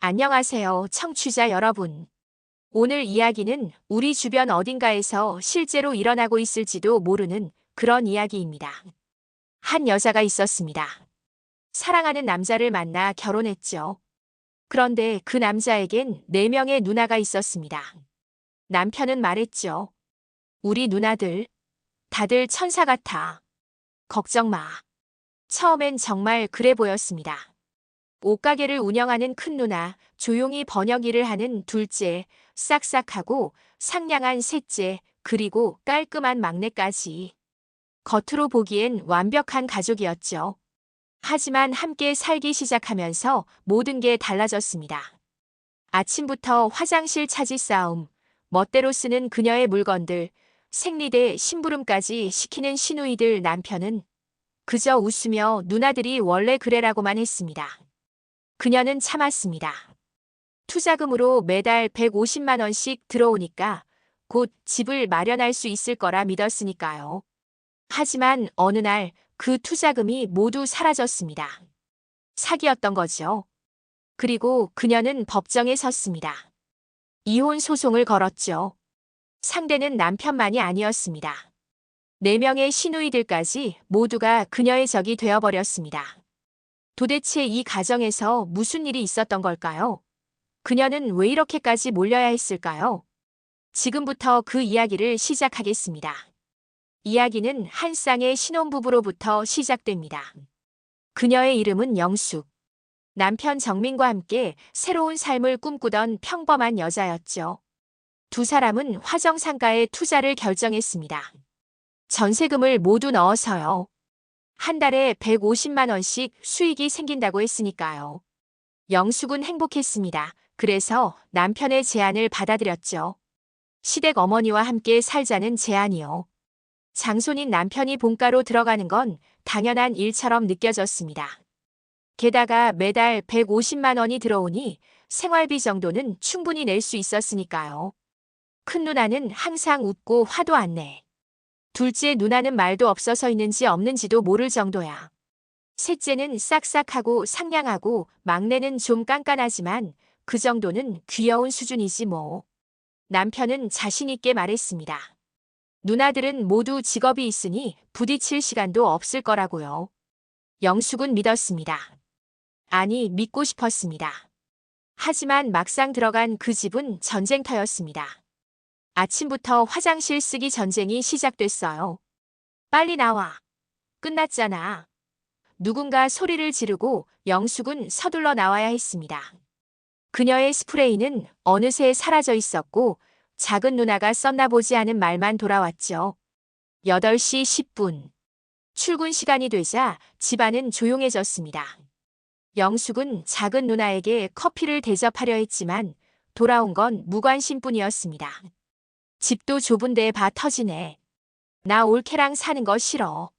안녕하세요, 청취자 여러분. 오늘 이야기는 우리 주변 어딘가에서 실제로 일어나고 있을지도 모르는 그런 이야기입니다. 한 여자가 있었습니다. 사랑하는 남자를 만나 결혼했죠. 그런데 그 남자에겐 4명의 누나가 있었습니다. 남편은 말했죠. 우리 누나들, 다들 천사 같아. 걱정 마. 처음엔 정말 그래 보였습니다. 옷가게를 운영하는 큰 누나, 조용히 번역 일을 하는 둘째, 싹싹하고 상냥한 셋째, 그리고 깔끔한 막내까지. 겉으로 보기엔 완벽한 가족이었죠. 하지만 함께 살기 시작하면서 모든 게 달라졌습니다. 아침부터 화장실 차지 싸움, 멋대로 쓰는 그녀의 물건들, 생리대 심부름까지 시키는 시누이들. 남편은 그저 웃으며 누나들이 원래 그래라고만 했습니다. 그녀는 참았습니다. 투자금으로 매달 150만 원씩 들어오니까 곧 집을 마련할 수 있을 거라 믿었으니까요. 하지만 어느 날 그 투자금이 모두 사라졌습니다. 사기였던 거죠. 그리고 그녀는 법정에 섰습니다. 이혼 소송을 걸었죠. 상대는 남편만이 아니었습니다. 4명의 시누이들까지 모두가 그녀의 적이 되어버렸습니다. 도대체 이 가정에서 무슨 일이 있었던 걸까요? 그녀는 왜 이렇게까지 몰려야 했을까요? 지금부터 그 이야기를 시작하겠습니다. 이야기는 한 쌍의 신혼부부로부터 시작됩니다. 그녀의 이름은 영숙. 남편 정민과 함께 새로운 삶을 꿈꾸던 평범한 여자였죠. 두 사람은 화정상가에 투자를 결정했습니다. 전세금을 모두 넣어서요. 한 달에 150만 원씩 수익이 생긴다고 했으니까요. 영숙은 행복했습니다. 그래서 남편의 제안을 받아들였죠. 시댁 어머니와 함께 살자는 제안이요. 장손인 남편이 본가로 들어가는 건 당연한 일처럼 느껴졌습니다. 게다가 매달 150만 원이 들어오니 생활비 정도는 충분히 낼 수 있었으니까요. 큰 누나는 항상 웃고 화도 안 내. 둘째 누나는 말도 없어서 있는지 없는지도 모를 정도야. 셋째는 싹싹하고 상냥하고 막내는 좀 깐깐하지만 그 정도는 귀여운 수준이지 뭐. 남편은 자신 있게 말했습니다. 누나들은 모두 직업이 있으니 부딪힐 시간도 없을 거라고요. 영숙은 믿었습니다. 아니, 믿고 싶었습니다. 하지만 막상 들어간 그 집은 전쟁터였습니다. 아침부터 화장실 쓰기 전쟁이 시작됐어요. 빨리 나와. 끝났잖아. 누군가 소리를 지르고 영숙은 서둘러 나와야 했습니다. 그녀의 스프레이는 어느새 사라져 있었고 작은 누나가 썼나 보지 않은 말만 돌아왔죠. 8시 10분. 출근 시간이 되자 집안은 조용해졌습니다. 영숙은 작은 누나에게 커피를 대접하려 했지만 돌아온 건 무관심뿐이었습니다. 집도 좁은데 봐 터지네. 나 올케랑 사는 거 싫어.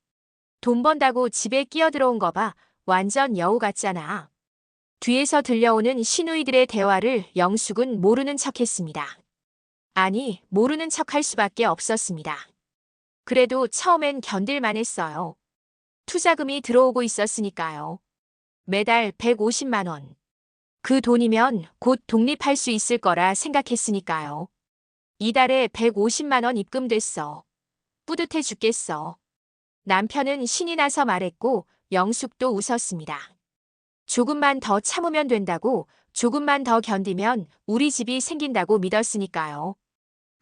돈 번다고 집에 끼어들어온 거 봐. 완전 여우 같잖아. 뒤에서 들려오는 시누이들의 대화를 영숙은 모르는 척했습니다. 아니, 모르는 척할 수밖에 없었습니다. 그래도 처음엔 견딜만 했어요. 투자금이 들어오고 있었으니까요. 매달 150만 원. 그 돈이면 곧 독립할 수 있을 거라 생각했으니까요. 이달에 150만 원 입금됐어. 뿌듯해 죽겠어. 남편은 신이 나서 말했고 영숙도 웃었습니다. 조금만 더 참으면 된다고, 조금만 더 견디면 우리 집이 생긴다고 믿었으니까요.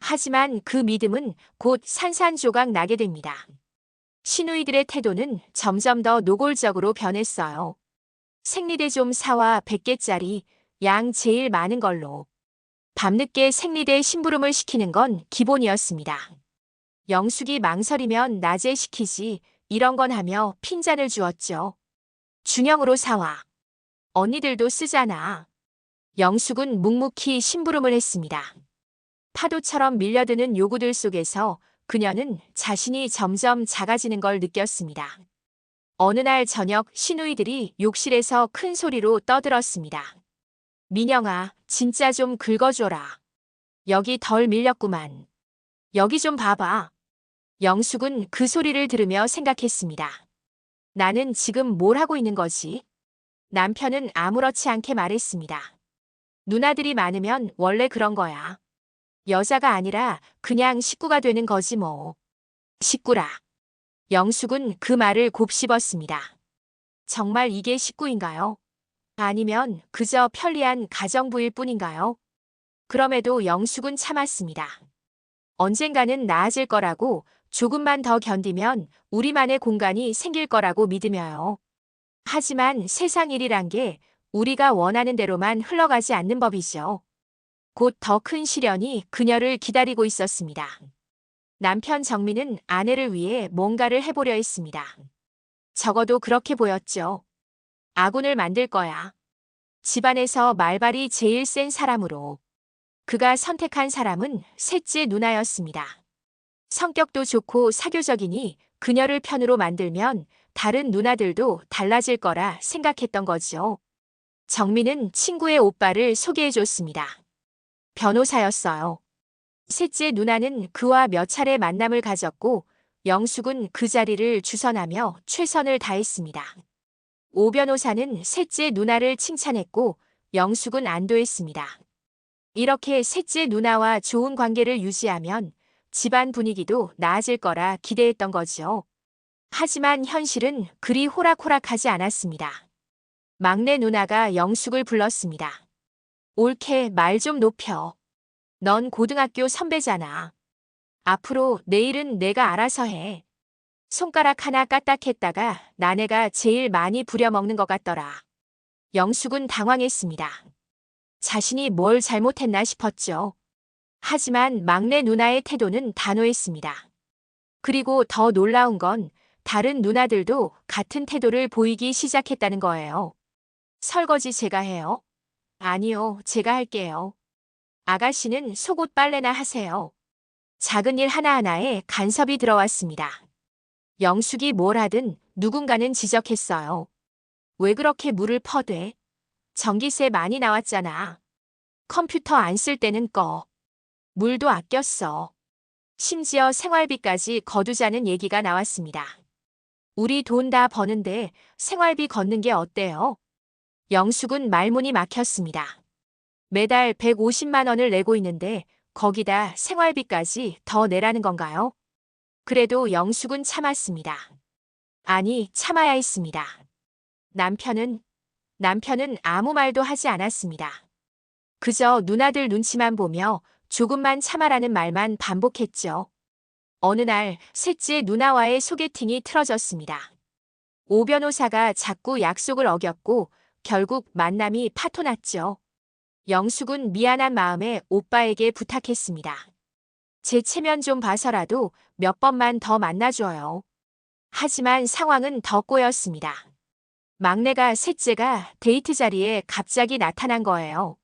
하지만 그 믿음은 곧 산산조각 나게 됩니다. 시누이들의 태도는 점점 더 노골적으로 변했어요. 생리대 좀 사와 100개짜리, 양 제일 많은 걸로. 밤늦게 생리대 심부름을 시키는 건 기본이었습니다. 영숙이 망설이면 낮에 시키지, 이런 건 하며 핀잔을 주었죠. 중형으로 사와. 언니들도 쓰잖아. 영숙은 묵묵히 심부름을 했습니다. 파도처럼 밀려드는 요구들 속에서 그녀는 자신이 점점 작아지는 걸 느꼈습니다. 어느 날 저녁 시누이들이 욕실에서 큰 소리로 떠들었습니다. 민영아, 진짜 좀 긁어줘라. 여기 덜 밀렸구만. 여기 좀 봐봐. 영숙은 그 소리를 들으며 생각했습니다. 나는 지금 뭘 하고 있는 거지? 남편은 아무렇지 않게 말했습니다. 누나들이 많으면 원래 그런 거야. 여자가 아니라 그냥 식구가 되는 거지 뭐. 식구라. 영숙은 그 말을 곱씹었습니다. 정말 이게 식구인가요? 아니면 그저 편리한 가정부일 뿐인가요? 그럼에도 영숙은 참았습니다. 언젠가는 나아질 거라고, 조금만 더 견디면 우리만의 공간이 생길 거라고 믿으며요. 하지만 세상 일이란 게 우리가 원하는 대로만 흘러가지 않는 법이죠. 곧 더 큰 시련이 그녀를 기다리고 있었습니다. 남편 정민은 아내를 위해 뭔가를 해보려 했습니다. 적어도 그렇게 보였죠. 아군을 만들 거야. 집안에서 말발이 제일 센 사람으로. 그가 선택한 사람은 셋째 누나였습니다. 성격도 좋고 사교적이니 그녀를 편으로 만들면 다른 누나들도 달라질 거라 생각했던 거죠. 정민은 친구의 오빠를 소개해줬습니다. 변호사였어요. 셋째 누나는 그와 몇 차례 만남을 가졌고 영숙은 그 자리를 주선하며 최선을 다했습니다. 오 변호사는 셋째 누나를 칭찬했고 영숙은 안도했습니다. 이렇게 셋째 누나와 좋은 관계를 유지하면 집안 분위기도 나아질 거라 기대했던 거죠. 하지만 현실은 그리 호락호락하지 않았습니다. 막내 누나가 영숙을 불렀습니다. 옳게 말 좀 높여. 넌 고등학교 선배잖아. 앞으로 내 일은 내가 알아서 해. 손가락 하나 까딱했다가 나네가 제일 많이 부려먹는 것 같더라. 영숙은 당황했습니다. 자신이 뭘 잘못했나 싶었죠. 하지만 막내 누나의 태도는 단호했습니다. 그리고 더 놀라운 건 다른 누나들도 같은 태도를 보이기 시작했다는 거예요. 설거지 제가 해요? 아니요, 제가 할게요. 아가씨는 속옷 빨래나 하세요. 작은 일 하나하나에 간섭이 들어왔습니다. 영숙이 뭘 하든 누군가는 지적했어요. 왜 그렇게 물을 퍼대? 전기세 많이 나왔잖아. 컴퓨터 안 쓸 때는 꺼. 물도 아꼈어. 심지어 생활비까지 거두자는 얘기가 나왔습니다. 우리 돈 다 버는데 생활비 걷는 게 어때요? 영숙은 말문이 막혔습니다. 매달 150만 원을 내고 있는데 거기다 생활비까지 더 내라는 건가요? 그래도 영숙은 참았습니다. 아니, 참아야 했습니다. 남편은 아무 말도 하지 않았습니다. 그저 누나들 눈치만 보며 조금만 참아라는 말만 반복했죠. 어느 날 셋째 누나와의 소개팅이 틀어졌습니다. 오 변호사가 자꾸 약속을 어겼고 결국 만남이 파토났죠. 영숙은 미안한 마음에 오빠에게 부탁했습니다. 제 체면 좀 봐서라도 몇 번만 더 만나줘요. 하지만 상황은 더 꼬였습니다. 막내가 셋째가 데이트 자리에 갑자기 나타난 거예요.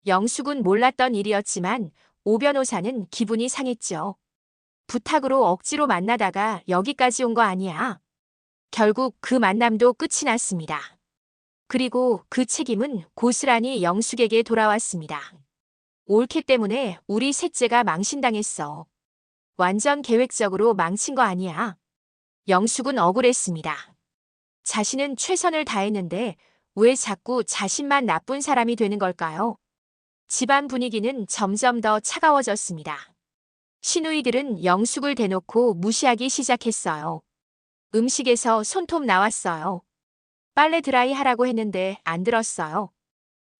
영숙은 몰랐던 일이었지만 오 변호사는 기분이 상했죠. 부탁으로 억지로 만나다가 여기까지 온 거 아니야. 결국 그 만남도 끝이 났습니다. 그리고 그 책임은 고스란히 영숙에게 돌아왔습니다. 올케 때문에 우리 셋째가 망신당했어. 완전 계획적으로 망친 거 아니야. 영숙은 억울했습니다. 자신은 최선을 다했는데 왜 자꾸 자신만 나쁜 사람이 되는 걸까요? 집안 분위기는 점점 더 차가워졌습니다. 시누이들은 영숙을 대놓고 무시하기 시작했어요. 음식에서 손톱 나왔어요. 빨래 드라이 하라고 했는데 안 들었어요.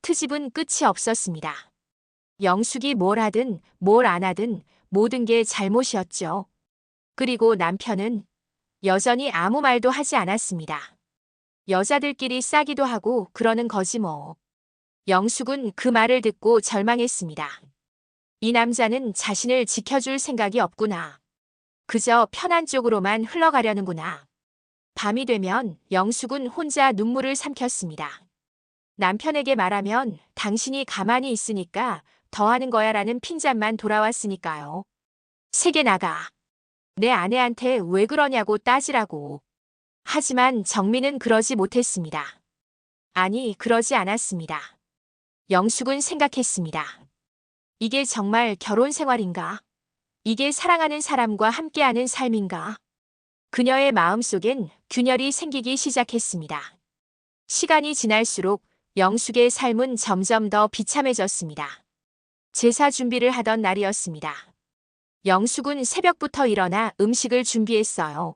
트집은 끝이 없었습니다. 영숙이 뭘 하든 뭘 안 하든 모든 게 잘못이었죠. 그리고 남편은 여전히 아무 말도 하지 않았습니다. 여자들끼리 싸기도 하고 그러는 거지 뭐. 영숙은 그 말을 듣고 절망했습니다. 이 남자는 자신을 지켜줄 생각이 없구나. 그저 편한 쪽으로만 흘러가려는구나. 밤이 되면 영숙은 혼자 눈물을 삼켰습니다. 남편에게 말하면 당신이 가만히 있으니까 더 하는 거야 라는 핀잔만 돌아왔으니까요. 세게 나가. 내 아내한테 왜 그러냐고 따지라고. 하지만 정민은 그러지 못했습니다. 아니, 그러지 않았습니다. 영숙은 생각했습니다. 이게 정말 결혼 생활인가? 이게 사랑하는 사람과 함께하는 삶인가? 그녀의 마음속엔 균열이 생기기 시작했습니다. 시간이 지날수록 영숙의 삶은 점점 더 비참해졌습니다. 제사 준비를 하던 날이었습니다. 영숙은 새벽부터 일어나 음식을 준비했어요.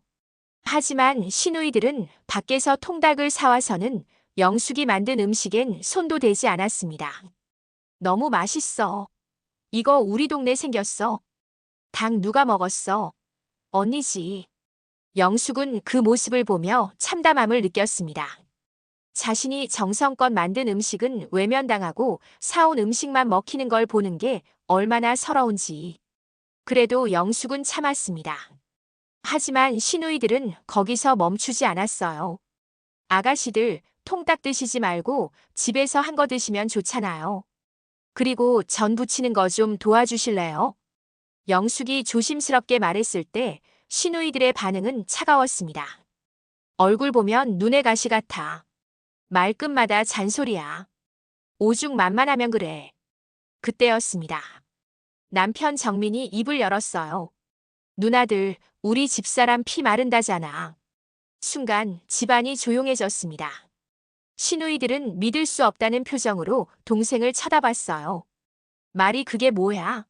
하지만 시누이들은 밖에서 통닭을 사와서는 영숙이 만든 음식엔 손도 대지 않았습니다. 너무 맛있어. 이거 우리 동네 생겼어. 닭 누가 먹었어? 언니지. 영숙은 그 모습을 보며 참담함을 느꼈습니다. 자신이 정성껏 만든 음식은 외면당하고 사온 음식만 먹히는 걸 보는 게 얼마나 서러운지. 그래도 영숙은 참았습니다. 하지만 시누이들은 거기서 멈추지 않았어요. 아가씨들, 통닭 드시지 말고 집에서 한 거 드시면 좋잖아요. 그리고 전 부치는 거 좀 도와주실래요? 영숙이 조심스럽게 말했을 때 시누이들의 반응은 차가웠습니다. 얼굴 보면 눈의 가시 같아. 말끝마다 잔소리야. 오죽 만만하면 그래. 그때였습니다. 남편 정민이 입을 열었어요. 누나들, 우리 집사람 피 마른다잖아. 순간 집안이 조용해졌습니다. 시누이들은 믿을 수 없다는 표정으로 동생을 쳐다봤어요. 말이 그게 뭐야?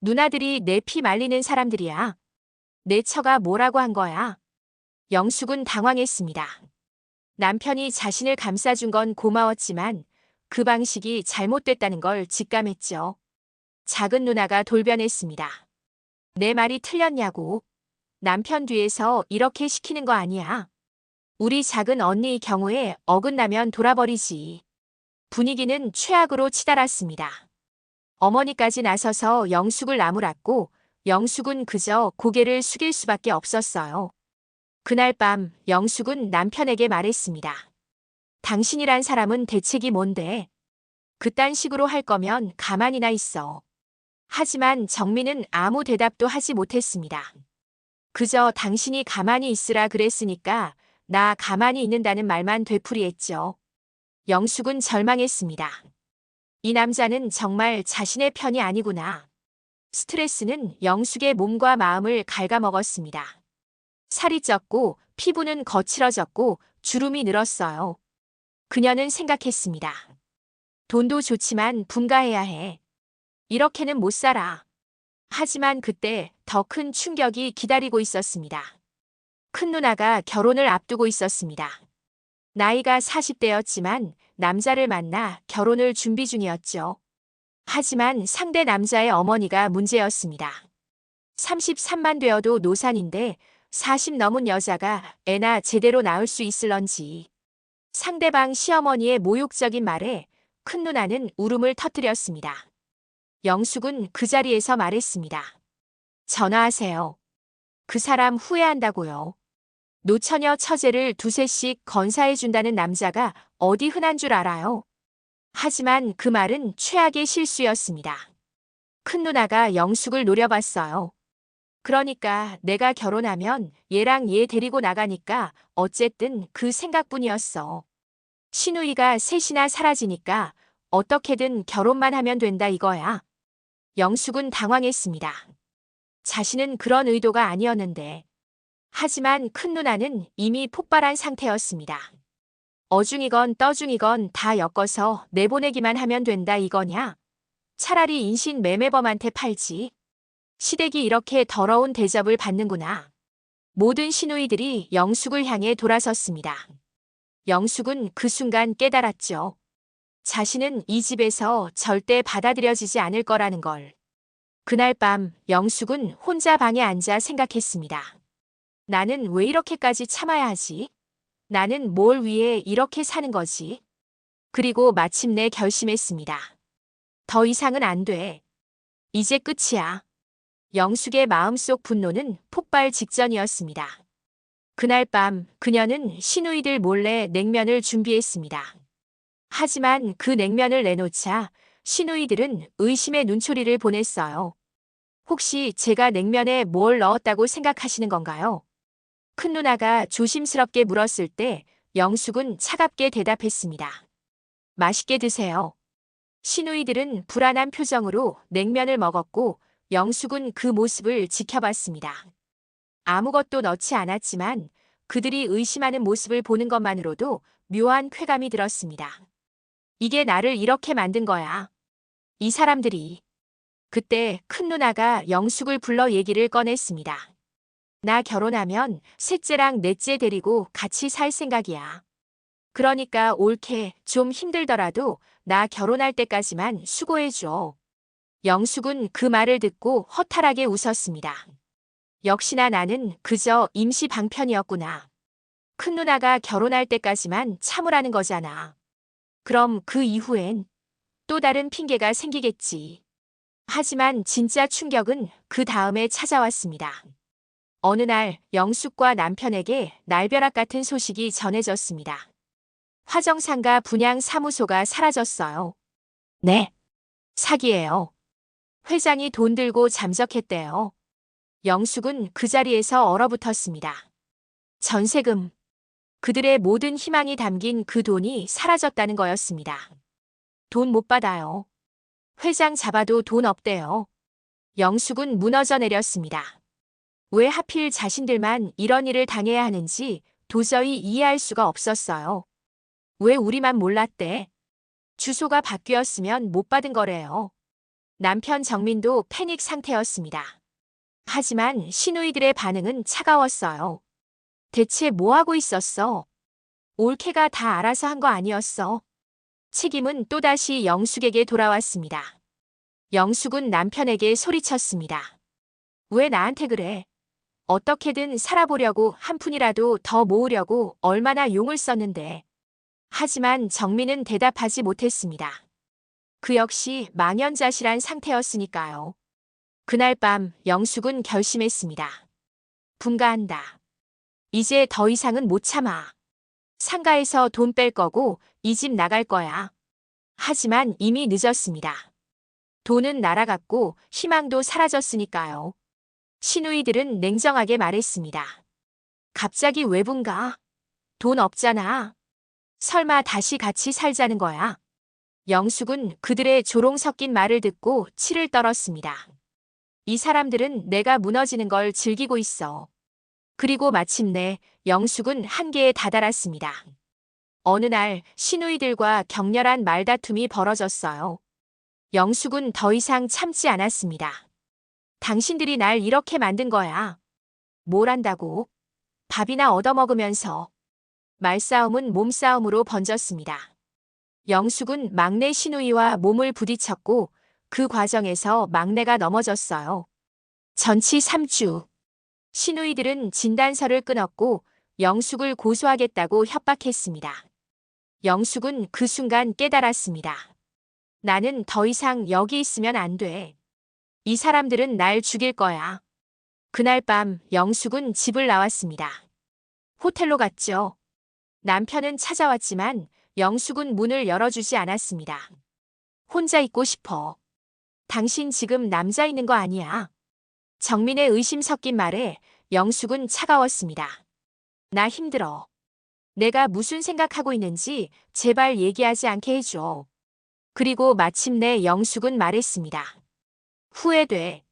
누나들이 내 피 말리는 사람들이야. 내 처가 뭐라고 한 거야? 영숙은 당황했습니다. 남편이 자신을 감싸준 건 고마웠지만 그 방식이 잘못됐다는 걸 직감했죠. 작은 누나가 돌변했습니다. 내 말이 틀렸냐고. 남편 뒤에서 이렇게 시키는 거 아니야. 우리 작은 언니의 경우에 어긋나면 돌아버리지. 분위기는 최악으로 치달았습니다. 어머니까지 나서서 영숙을 나무랐고 영숙은 그저 고개를 숙일 수밖에 없었어요. 그날 밤 영숙은 남편에게 말했습니다. 당신이란 사람은 대책이 뭔데? 그딴 식으로 할 거면 가만히나 있어. 하지만 정민은 아무 대답도 하지 못했습니다. 그저 당신이 가만히 있으라 그랬으니까 나 가만히 있는다는 말만 되풀이했죠. 영숙은 절망했습니다. 이 남자는 정말 자신의 편이 아니구나. 스트레스는 영숙의 몸과 마음을 갉아먹었습니다. 살이 쪘고 피부는 거칠어졌고 주름이 늘었어요. 그녀는 생각했습니다. 돈도 좋지만 분가해야 해. 이렇게는 못 살아. 하지만 그때 더 큰 충격이 기다리고 있었습니다. 큰 누나가 결혼을 앞두고 있었습니다. 나이가 40대였지만 남자를 만나 결혼을 준비 중이었죠. 하지만 상대 남자의 어머니가 문제였습니다. 33만 되어도 노산인데 40 넘은 여자가 애나 제대로 낳을 수 있을런지. 상대방 시어머니의 모욕적인 말에 큰 누나는 울음을 터뜨렸습니다. 영숙은 그 자리에서 말했습니다. 전화하세요. 그 사람 후회한다고요. 노처녀 처제를 두세씩 건사해준다는 남자가 어디 흔한 줄 알아요. 하지만 그 말은 최악의 실수였습니다. 큰 누나가 영숙을 노려봤어요. 그러니까 내가 결혼하면 얘랑 얘 데리고 나가니까 어쨌든 그 생각뿐이었어. 시누이가 셋이나 사라지니까 어떻게든 결혼만 하면 된다 이거야. 영숙은 당황했습니다. 자신은 그런 의도가 아니었는데. 하지만 큰 누나는 이미 폭발한 상태였습니다. 어중이건 떠중이건 다 엮어서 내보내기만 하면 된다 이거냐? 차라리 인신 매매범한테 팔지. 시댁이 이렇게 더러운 대접을 받는구나. 모든 시누이들이 영숙을 향해 돌아섰습니다. 영숙은 그 순간 깨달았죠. 자신은 이 집에서 절대 받아들여지지 않을 거라는 걸. 그날 밤 영숙은 혼자 방에 앉아 생각했습니다. 나는 왜 이렇게까지 참아야 하지? 나는 뭘 위해 이렇게 사는 거지? 그리고 마침내 결심했습니다. 더 이상은 안 돼. 이제 끝이야. 영숙의 마음속 분노는 폭발 직전이었습니다. 그날 밤 그녀는 시누이들 몰래 냉면을 준비했습니다. 하지만 그 냉면을 내놓자 시누이들은 의심의 눈초리를 보냈어요. 혹시 제가 냉면에 뭘 넣었다고 생각하시는 건가요? 큰 누나가 조심스럽게 물었을 때 영숙은 차갑게 대답했습니다. 맛있게 드세요. 시누이들은 불안한 표정으로 냉면을 먹었고 영숙은 그 모습을 지켜봤습니다. 아무것도 넣지 않았지만 그들이 의심하는 모습을 보는 것만으로도 묘한 쾌감이 들었습니다. 이게 나를 이렇게 만든 거야. 이 사람들이. 그때 큰 누나가 영숙을 불러 얘기를 꺼냈습니다. 나 결혼하면 셋째랑 넷째 데리고 같이 살 생각이야. 그러니까 옳게 좀 힘들더라도 나 결혼할 때까지만 수고해줘. 영숙은 그 말을 듣고 허탈하게 웃었습니다. 역시나 나는 그저 임시 방편이었구나. 큰 누나가 결혼할 때까지만 참으라는 거잖아. 그럼 그 이후엔 또 다른 핑계가 생기겠지. 하지만 진짜 충격은 그 다음에 찾아왔습니다. 어느 날 영숙과 남편에게 날벼락 같은 소식이 전해졌습니다. 화정상가 분양사무소가 사라졌어요. 네. 사기예요. 회장이 돈 들고 잠적했대요. 영숙은 그 자리에서 얼어붙었습니다. 전세금. 그들의 모든 희망이 담긴 그 돈이 사라졌다는 거였습니다. 돈 못 받아요. 회장 잡아도 돈 없대요. 영숙은 무너져 내렸습니다. 왜 하필 자신들만 이런 일을 당해야 하는지 도저히 이해할 수가 없었어요. 왜 우리만 몰랐대? 주소가 바뀌었으면 못 받은 거래요. 남편 정민도 패닉 상태였습니다. 하지만 시누이들의 반응은 차가웠어요. 대체 뭐 하고 있었어? 올케가 다 알아서 한 거 아니었어. 책임은 또다시 영숙에게 돌아왔습니다. 영숙은 남편에게 소리쳤습니다. 왜 나한테 그래? 어떻게든 살아보려고 한 푼이라도 더 모으려고 얼마나 용을 썼는데. 하지만 정민은 대답하지 못했습니다. 그 역시 망연자실한 상태였으니까요. 그날 밤 영숙은 결심했습니다. 분가한다. 이제 더 이상은 못 참아. 상가에서 돈 뺄 거고 이 집 나갈 거야. 하지만 이미 늦었습니다. 돈은 날아갔고 희망도 사라졌으니까요. 시누이들은 냉정하게 말했습니다. 갑자기 왜 분가? 돈 없잖아. 설마 다시 같이 살자는 거야? 영숙은 그들의 조롱 섞인 말을 듣고 치를 떨었습니다. 이 사람들은 내가 무너지는 걸 즐기고 있어. 그리고 마침내 영숙은 한계에 다다랐습니다. 어느 날 시누이들과 격렬한 말다툼이 벌어졌어요. 영숙은 더 이상 참지 않았습니다. 당신들이 날 이렇게 만든 거야. 뭘 한다고? 밥이나 얻어먹으면서. 말싸움은 몸싸움으로 번졌습니다. 영숙은 막내 시누이와 몸을 부딪혔고 그 과정에서 막내가 넘어졌어요. 전치 3주. 시누이들은 진단서를 끊었고 영숙을 고소하겠다고 협박했습니다. 영숙은 그 순간 깨달았습니다. 나는 더 이상 여기 있으면 안 돼. 이 사람들은 날 죽일 거야. 그날 밤 영숙은 집을 나왔습니다. 호텔로 갔죠. 남편은 찾아왔지만 영숙은 문을 열어주지 않았습니다. 혼자 있고 싶어. 당신 지금 남자 있는 거 아니야. 정민의 의심 섞인 말에 영숙은 차가웠습니다. 나 힘들어. 내가 무슨 생각하고 있는지 제발 얘기하지 않게 해줘. 그리고 마침내 영숙은 말했습니다. 후회돼.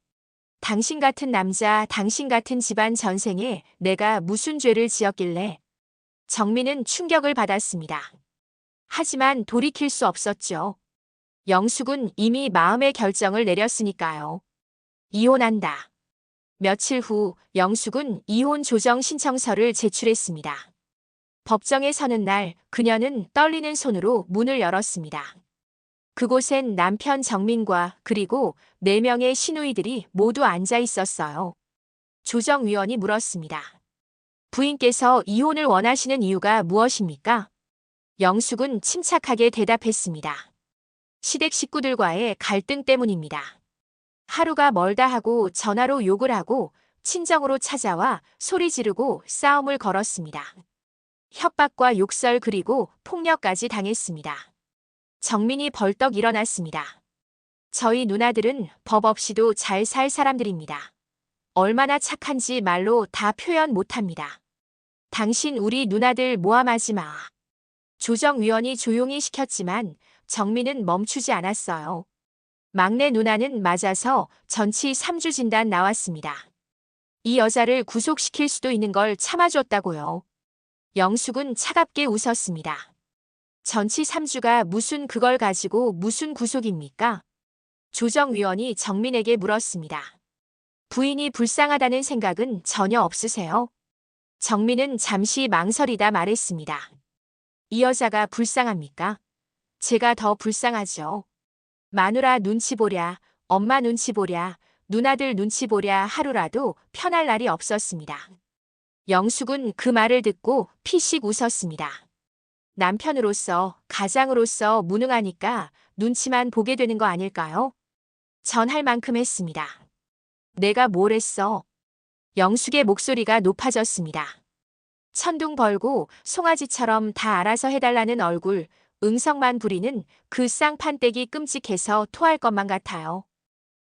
당신 같은 남자, 당신 같은 집안 전생에 내가 무슨 죄를 지었길래. 정민은 충격을 받았습니다. 하지만 돌이킬 수 없었죠. 영숙은 이미 마음의 결정을 내렸으니까요. 이혼한다. 며칠 후 영숙은 이혼 조정 신청서를 제출했습니다. 법정에 서는 날 그녀는 떨리는 손으로 문을 열었습니다. 그곳엔 남편 정민과 그리고 4명의 시누이들이 모두 앉아 있었어요. 조정위원이 물었습니다. 부인께서 이혼을 원하시는 이유가 무엇입니까? 영숙은 침착하게 대답했습니다. 시댁 식구들과의 갈등 때문입니다. 하루가 멀다 하고 전화로 욕을 하고 친정으로 찾아와 소리 지르고 싸움을 걸었습니다. 협박과 욕설 그리고 폭력까지 당했습니다. 정민이 벌떡 일어났습니다. 저희 누나들은 법 없이도 잘 살 사람들입니다. 얼마나 착한지 말로 다 표현 못합니다. 당신 우리 누나들 모함하지 마. 조정위원이 조용히 시켰지만 정민은 멈추지 않았어요. 막내 누나는 맞아서 전치 3주 진단 나왔습니다. 이 여자를 구속시킬 수도 있는 걸 참아줬다고요. 영숙은 차갑게 웃었습니다. 전치 3주가 무슨 그걸 가지고 무슨 구속입니까? 조정위원이 정민에게 물었습니다. 부인이 불쌍하다는 생각은 전혀 없으세요? 정민은 잠시 망설이다 말했습니다. 이 여자가 불쌍합니까? 제가 더 불쌍하죠. 마누라 눈치 보랴, 엄마 눈치 보랴, 누나들 눈치 보랴 하루라도 편할 날이 없었습니다. 영숙은 그 말을 듣고 피식 웃었습니다. 남편으로서, 가장으로서 무능하니까 눈치만 보게 되는 거 아닐까요? 전 할 만큼 했습니다. 내가 뭘 했어? 영숙의 목소리가 높아졌습니다. 천둥 벌고 송아지처럼 다 알아서 해달라는 얼굴, 응성만 부리는 그 쌍판떼기 끔찍해서 토할 것만 같아요.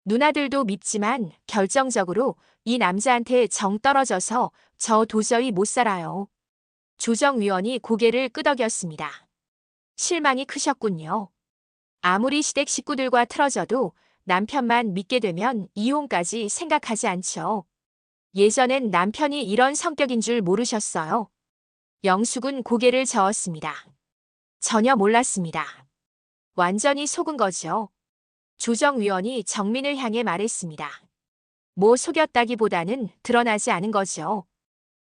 누나들도 밉지만 결정적으로 이 남자한테 정 떨어져서 저 도저히 못 살아요. 조정위원이 고개를 끄덕였습니다. 실망이 크셨군요. 아무리 시댁 식구들과 틀어져도 남편만 믿게 되면 이혼까지 생각하지 않죠. 예전엔 남편이 이런 성격인 줄 모르셨어요. 영숙은 고개를 저었습니다. 전혀 몰랐습니다. 완전히 속은 거죠. 조정위원이 정민을 향해 말했습니다. 뭐 속였다기보다는 드러나지 않은 거죠.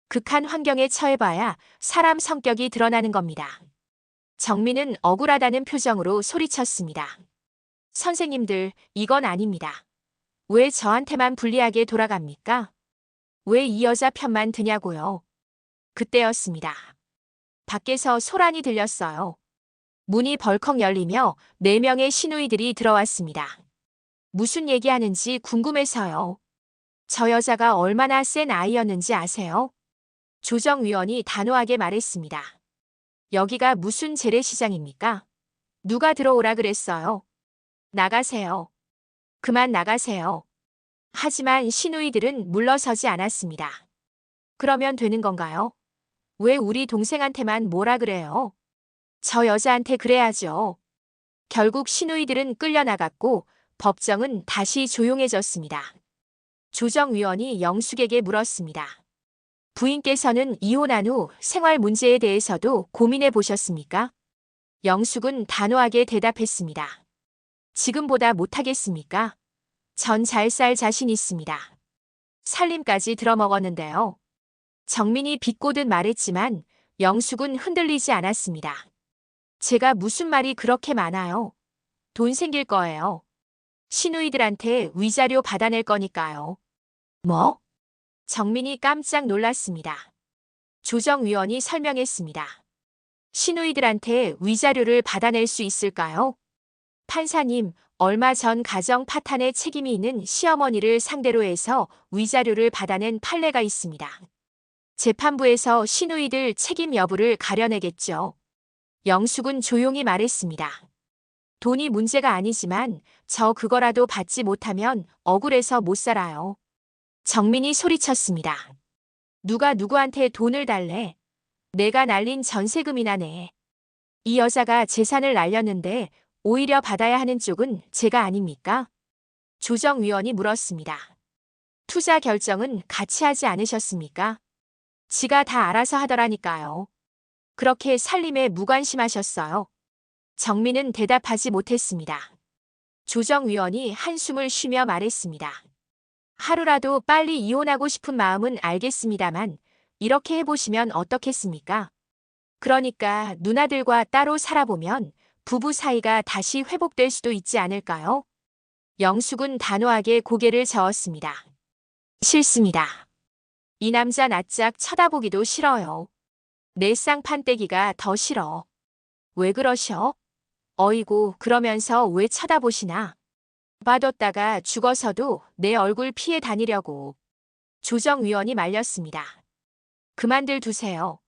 극한 환경에 처해봐야 사람 성격이 드러나는 겁니다. 정민은 억울하다는 표정으로 소리쳤습니다. 선생님들, 이건 아닙니다. 왜 저한테만 불리하게 돌아갑니까? 왜 이 여자 편만 드냐고요. 그때였습니다. 밖에서 소란이 들렸어요. 문이 벌컥 열리며 4명의 시누이들이 들어왔습니다. 무슨 얘기하는지 궁금해서요. 저 여자가 얼마나 센 아이였는지 아세요? 조정위원이 단호하게 말했습니다. 여기가 무슨 재래시장입니까? 누가 들어오라 그랬어요? 나가세요. 그만 나가세요. 하지만 시누이들은 물러서지 않았습니다. 그러면 되는 건가요? 왜 우리 동생한테만 뭐라 그래요? 저 여자한테 그래야죠. 결국 시누이들은 끌려나갔고 법정은 다시 조용해졌습니다. 조정위원이 영숙에게 물었습니다. 부인께서는 이혼한 후 생활 문제에 대해서도 고민해 보셨습니까? 영숙은 단호하게 대답했습니다. 지금보다 못하겠습니까? 전 잘 살 자신 있습니다. 살림까지 들어먹었는데요. 정민이 비꼬듯 말했지만 영숙은 흔들리지 않았습니다. 제가 무슨 말이 그렇게 많아요. 돈 생길 거예요. 시누이들한테 위자료 받아낼 거니까요. 뭐? 정민이 깜짝 놀랐습니다. 조정위원이 설명했습니다. 시누이들한테 위자료를 받아낼 수 있을까요? 판사님, 얼마 전 가정 파탄에 책임이 있는 시어머니를 상대로 해서 위자료를 받아낸 판례가 있습니다. 재판부에서 시누이들 책임 여부를 가려내겠죠. 영숙은 조용히 말했습니다. 돈이 문제가 아니지만 저 그거라도 받지 못하면 억울해서 못 살아요. 정민이 소리쳤습니다. 누가 누구한테 돈을 달래? 내가 날린 전세금이나 내. 이 여자가 재산을 날렸는데 오히려 받아야 하는 쪽은 제가 아닙니까? 조정위원이 물었습니다. 투자 결정은 같이 하지 않으셨습니까? 지가 다 알아서 하더라니까요. 그렇게 살림에 무관심하셨어요. 정민은 대답하지 못했습니다. 조정위원이 한숨을 쉬며 말했습니다. 하루라도 빨리 이혼하고 싶은 마음은 알겠습니다만 이렇게 해보시면 어떻겠습니까? 그러니까 누나들과 따로 살아보면 부부 사이가 다시 회복될 수도 있지 않을까요? 영숙은 단호하게 고개를 저었습니다. 싫습니다. 이 남자 낯짝 쳐다보기도 싫어요. 내 쌍판떼기가 더 싫어. 왜 그러셔? 어이구, 그러면서 왜 쳐다보시나? 봐뒀다가 죽어서도 내 얼굴 피해 다니려고. 조정위원이 말렸습니다. 그만들 두세요.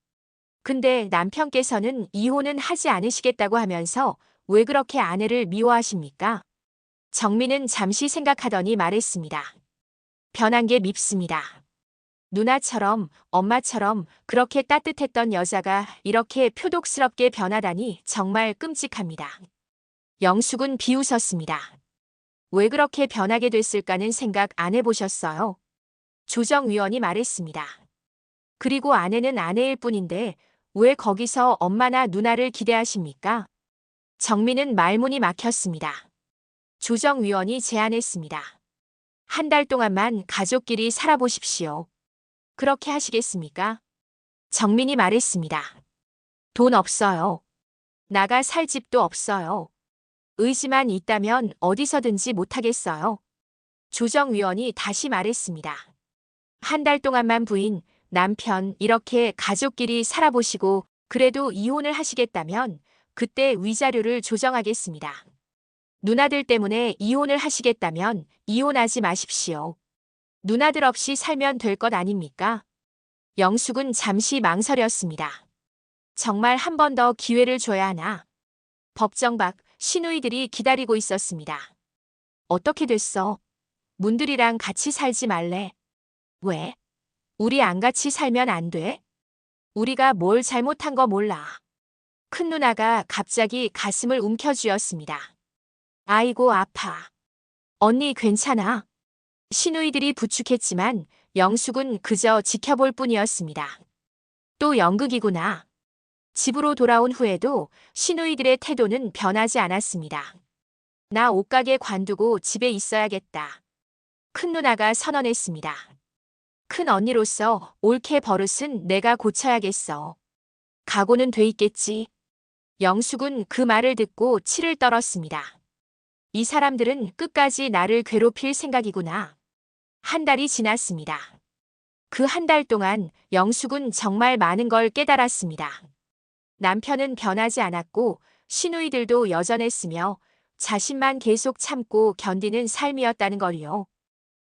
근데 남편께서는 이혼은 하지 않으시겠다고 하면서 왜 그렇게 아내를 미워하십니까? 정민은 잠시 생각하더니 말했습니다. 변한 게 밉습니다. 누나처럼 엄마처럼 그렇게 따뜻했던 여자가 이렇게 표독스럽게 변하다니 정말 끔찍합니다. 영숙은 비웃었습니다. 왜 그렇게 변하게 됐을까는 생각 안 해보셨어요? 조정위원이 말했습니다. 그리고 아내는 아내일 뿐인데 왜 거기서 엄마나 누나를 기대하십니까? 정민은 말문이 막혔습니다. 조정위원이 제안했습니다. 한 달 동안만 가족끼리 살아보십시오. 그렇게 하시겠습니까? 정민이 말했습니다. 돈 없어요. 나가 살 집도 없어요. 의지만 있다면 어디서든지 못하겠어요. 조정위원이 다시 말했습니다. 한 달 동안만 부인, 남편 이렇게 가족끼리 살아보시고 그래도 이혼을 하시겠다면 그때 위자료를 조정하겠습니다. 누나들 때문에 이혼을 하시겠다면 이혼하지 마십시오. 누나들 없이 살면 될 것 아닙니까? 영숙은 잠시 망설였습니다. 정말 한 번 더 기회를 줘야 하나? 법정 밖 시누이들이 기다리고 있었습니다. 어떻게 됐어? 문들이랑 같이 살지 말래. 왜? 우리 안 같이 살면 안 돼? 우리가 뭘 잘못한 거 몰라. 큰 누나가 갑자기 가슴을 움켜쥐었습니다. 아이고 아파. 언니 괜찮아? 시누이들이 부축했지만 영숙은 그저 지켜볼 뿐이었습니다. 또 연극이구나. 집으로 돌아온 후에도 시누이들의 태도는 변하지 않았습니다. 나 옷가게 관두고 집에 있어야겠다. 큰 누나가 선언했습니다. 큰 언니로서 옳게 버릇은 내가 고쳐야겠어. 각오는 돼 있겠지. 영숙은 그 말을 듣고 치를 떨었습니다. 이 사람들은 끝까지 나를 괴롭힐 생각이구나. 한 달이 지났습니다. 그 한 달 동안 영숙은 정말 많은 걸 깨달았습니다. 남편은 변하지 않았고 시누이들도 여전했으며 자신만 계속 참고 견디는 삶이었다는 걸요.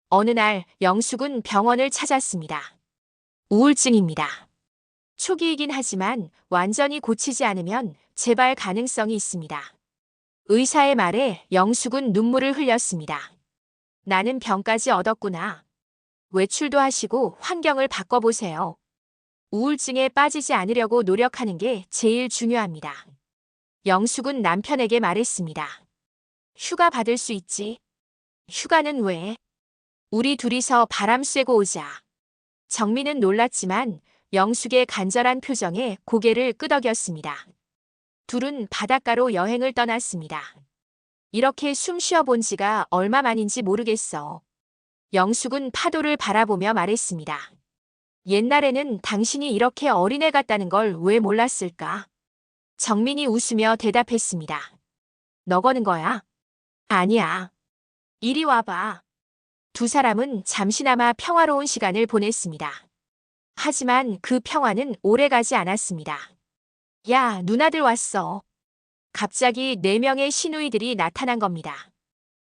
어느 날 영숙은 병원을 찾았습니다. 우울증입니다. 초기이긴 하지만 완전히 고치지 않으면 재발 가능성이 있습니다. 의사의 말에 영숙은 눈물을 흘렸습니다. 나는 병까지 얻었구나. 외출도 하시고 환경을 바꿔보세요. 우울증에 빠지지 않으려고 노력하는 게 제일 중요합니다. 영숙은 남편에게 말했습니다. 휴가 받을 수 있지? 휴가는 왜? 우리 둘이서 바람 쐬고 오자. 정민은 놀랐지만 영숙의 간절한 표정에 고개를 끄덕였습니다. 둘은 바닷가로 여행을 떠났습니다. 이렇게 숨 쉬어본 지가 얼마 만인지 모르겠어. 영숙은 파도를 바라보며 말했습니다. 옛날에는 당신이 이렇게 어린애 같다는 걸 왜 몰랐을까? 정민이 웃으며 대답했습니다. 너 거는 거야? 아니야. 이리 와봐. 두 사람은 잠시나마 평화로운 시간을 보냈습니다. 하지만 그 평화는 오래가지 않았습니다. 야, 누나들 왔어. 갑자기 4명의 시누이들이 나타난 겁니다.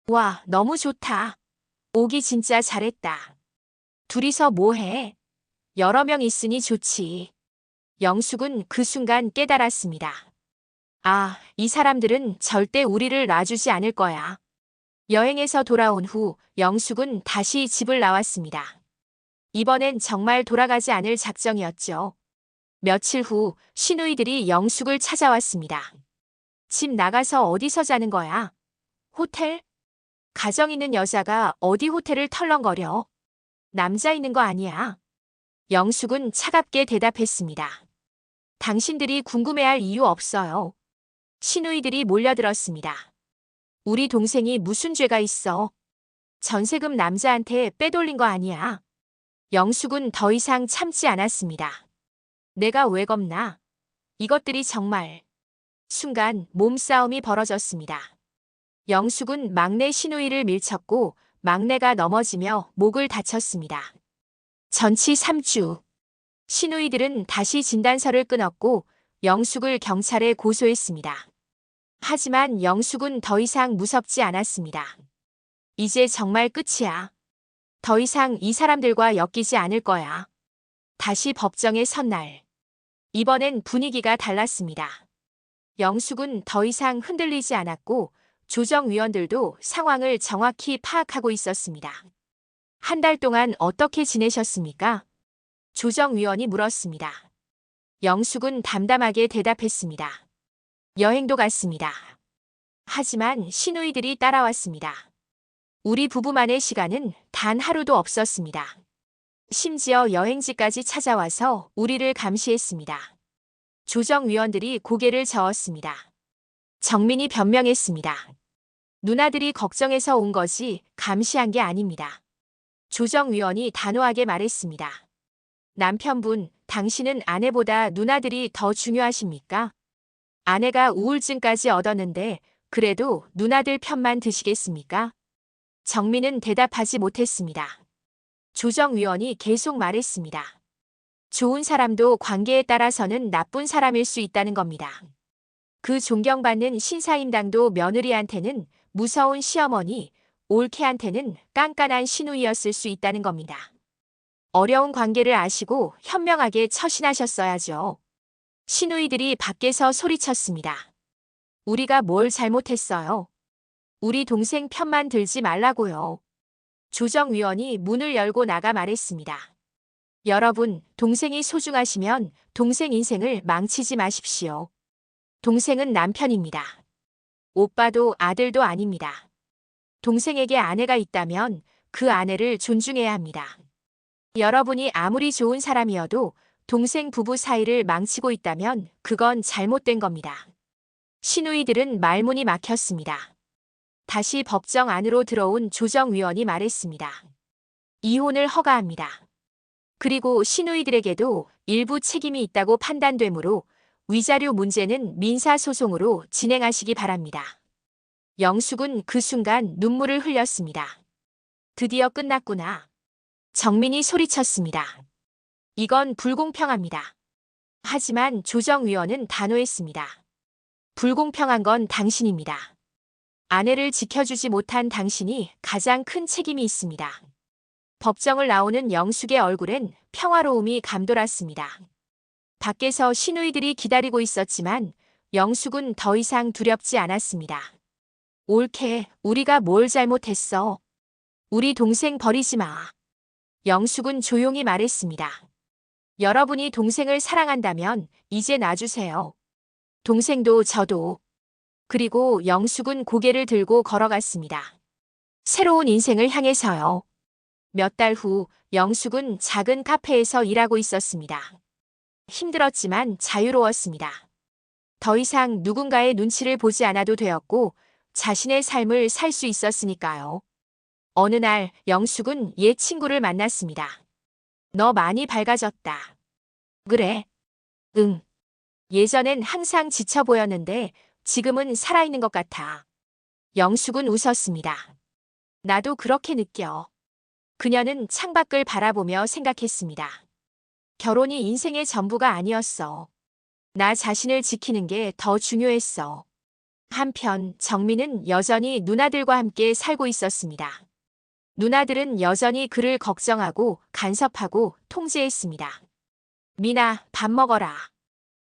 와, 너무 좋다. 오기 진짜 잘했다. 둘이서 뭐해? 여러 명 있으니 좋지. 영숙은 그 순간 깨달았습니다. 아, 이 사람들은 절대 우리를 놔주지 않을 거야. 여행에서 돌아온 후 영숙은 다시 집을 나왔습니다. 이번엔 정말 돌아가지 않을 작정이었죠. 며칠 후 시누이들이 영숙을 찾아왔습니다. 집 나가서 어디서 자는 거야? 호텔? 가정 있는 여자가 어디 호텔을 털렁거려? 남자 있는 거 아니야. 영숙은 차갑게 대답했습니다. 당신들이 궁금해할 이유 없어요. 시누이들이 몰려들었습니다. 우리 동생이 무슨 죄가 있어? 전세금 남자한테 빼돌린 거 아니야. 영숙은 더 이상 참지 않았습니다. 내가 왜 겁나? 이것들이 정말. 순간 몸싸움이 벌어졌습니다. 영숙은 막내 시누이를 밀쳤고 막내가 넘어지며 목을 다쳤습니다. 전치 3주. 시누이들은 다시 진단서를 끊었고 영숙을 경찰에 고소했습니다. 하지만 영숙은 더 이상 무섭지 않았습니다. 이제 정말 끝이야. 더 이상 이 사람들과 엮이지 않을 거야. 다시 법정에 선 날. 이번엔 분위기가 달랐습니다. 영숙은 더 이상 흔들리지 않았고 조정위원들도 상황을 정확히 파악하고 있었습니다. 한 달 동안 어떻게 지내셨습니까? 조정위원이 물었습니다. 영숙은 담담하게 대답했습니다. 여행도 갔습니다. 하지만 시누이들이 따라왔습니다. 우리 부부만의 시간은 단 하루도 없었습니다. 심지어 여행지까지 찾아와서 우리를 감시했습니다. 조정위원들이 고개를 저었습니다. 정민이 변명했습니다. 누나들이 걱정해서 온 거지 감시한 게 아닙니다. 조정위원이 단호하게 말했습니다. 남편분, 당신은 아내보다 누나들이 더 중요하십니까? 아내가 우울증까지 얻었는데 그래도 누나들 편만 드시겠습니까? 정민은 대답하지 못했습니다. 조정위원이 계속 말했습니다. 좋은 사람도 관계에 따라서는 나쁜 사람일 수 있다는 겁니다. 그 존경받는 신사임당도 며느리한테는 무서운 시어머니, 올케한테는 깐깐한 시누이였을 수 있다는 겁니다. 어려운 관계를 아시고 현명하게 처신하셨어야죠. 시누이들이 밖에서 소리쳤습니다. 우리가 뭘 잘못했어요? 우리 동생 편만 들지 말라고요. 조정위원이 문을 열고 나가 말했습니다. 여러분, 동생이 소중하시면 동생 인생을 망치지 마십시오. 동생은 남편입니다. 오빠도 아들도 아닙니다. 동생에게 아내가 있다면 그 아내를 존중해야 합니다. 여러분이 아무리 좋은 사람이어도 동생 부부 사이를 망치고 있다면 그건 잘못된 겁니다. 시누이들은 말문이 막혔습니다. 다시 법정 안으로 들어온 조정위원이 말했습니다. 이혼을 허가합니다. 그리고 시누이들에게도 일부 책임이 있다고 판단되므로 위자료 문제는 민사소송으로 진행하시기 바랍니다. 영숙은 그 순간 눈물을 흘렸습니다. 드디어 끝났구나. 정민이 소리쳤습니다. 이건 불공평합니다. 하지만 조정위원은 단호했습니다. 불공평한 건 당신입니다. 아내를 지켜주지 못한 당신이 가장 큰 책임이 있습니다. 법정을 나오는 영숙의 얼굴엔 평화로움이 감돌았습니다. 밖에서 시누이들이 기다리고 있었지만 영숙은 더 이상 두렵지 않았습니다. 올케, 우리가 뭘 잘못했어? 우리 동생 버리지 마. 영숙은 조용히 말했습니다. 여러분이 동생을 사랑한다면 이제 놔주세요. 동생도 저도. 그리고 영숙은 고개를 들고 걸어갔습니다. 새로운 인생을 향해서요. 몇 달 후 영숙은 작은 카페에서 일하고 있었습니다. 힘들었지만 자유로웠습니다. 더 이상 누군가의 눈치를 보지 않아도 되었고 자신의 삶을 살 수 있었으니까요. 어느 날 영숙은 옛 친구를 만났습니다. 너 많이 밝아졌다. 그래? 응. 예전엔 항상 지쳐 보였는데 지금은 살아있는 것 같아. 영숙은 웃었습니다. 나도 그렇게 느껴. 그녀는 창밖을 바라보며 생각했습니다. 결혼이 인생의 전부가 아니었어. 나 자신을 지키는 게 더 중요했어. 한편 정민은 여전히 누나들과 함께 살고 있었습니다. 누나들은 여전히 그를 걱정하고 간섭하고 통제했습니다. 미나, 밥 먹어라.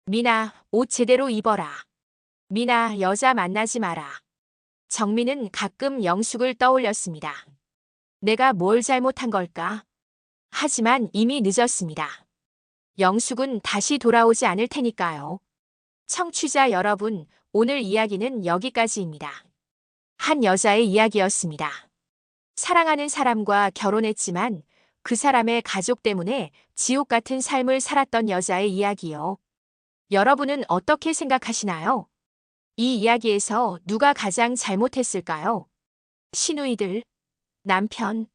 미나, 옷 제대로 입어라. 미나, 여자 만나지 마라. 정민은 가끔 영숙을 떠올렸습니다. 내가 뭘 잘못한 걸까? 하지만 이미 늦었습니다. 영숙은 다시 돌아오지 않을 테니까요. 청취자 여러분, 오늘 이야기는 여기까지입니다. 한 여자의 이야기였습니다. 사랑하는 사람과 결혼했지만 그 사람의 가족 때문에 지옥 같은 삶을 살았던 여자의 이야기요. 여러분은 어떻게 생각하시나요? 이 이야기에서 누가 가장 잘못했을까요? 시누이들, 남편,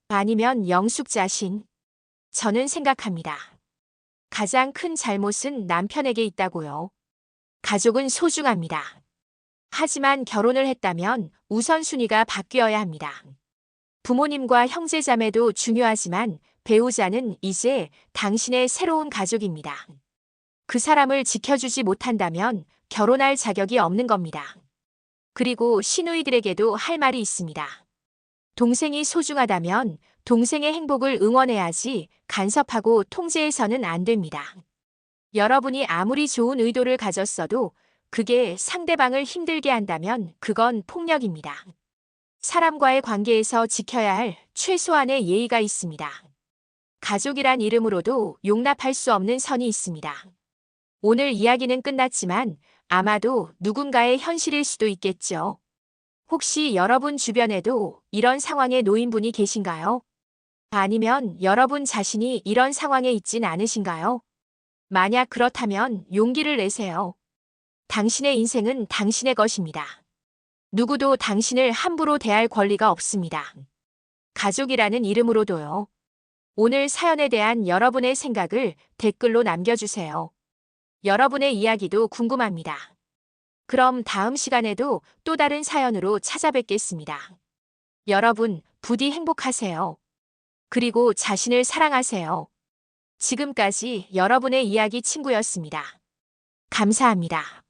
아니면 영숙 자신? 저는 생각합니다. 가장 큰 잘못은 남편에게 있다고요. 가족은 소중합니다. 하지만 결혼을 했다면 우선순위가 바뀌어야 합니다. 부모님과 형제자매도 중요하지만 배우자는 이제 당신의 새로운 가족입니다. 그 사람을 지켜주지 못한다면 결혼할 자격이 없는 겁니다. 그리고 시누이들에게도 할 말이 있습니다. 동생이 소중하다면 동생의 행복을 응원해야지 간섭하고 통제해서는 안 됩니다. 여러분이 아무리 좋은 의도를 가졌어도 그게 상대방을 힘들게 한다면 그건 폭력입니다. 사람과의 관계에서 지켜야 할 최소한의 예의가 있습니다. 가족이란 이름으로도 용납할 수 없는 선이 있습니다. 오늘 이야기는 끝났지만 아마도 누군가의 현실일 수도 있겠죠. 혹시 여러분 주변에도 이런 상황에 놓인 분이 계신가요? 아니면 여러분 자신이 이런 상황에 있진 않으신가요? 만약 그렇다면 용기를 내세요. 당신의 인생은 당신의 것입니다. 누구도 당신을 함부로 대할 권리가 없습니다. 가족이라는 이름으로도요. 오늘 사연에 대한 여러분의 생각을 댓글로 남겨주세요. 여러분의 이야기도 궁금합니다. 그럼 다음 시간에도 또 다른 사연으로 찾아뵙겠습니다. 여러분, 부디 행복하세요. 그리고 자신을 사랑하세요. 지금까지 여러분의 이야기 친구였습니다. 감사합니다.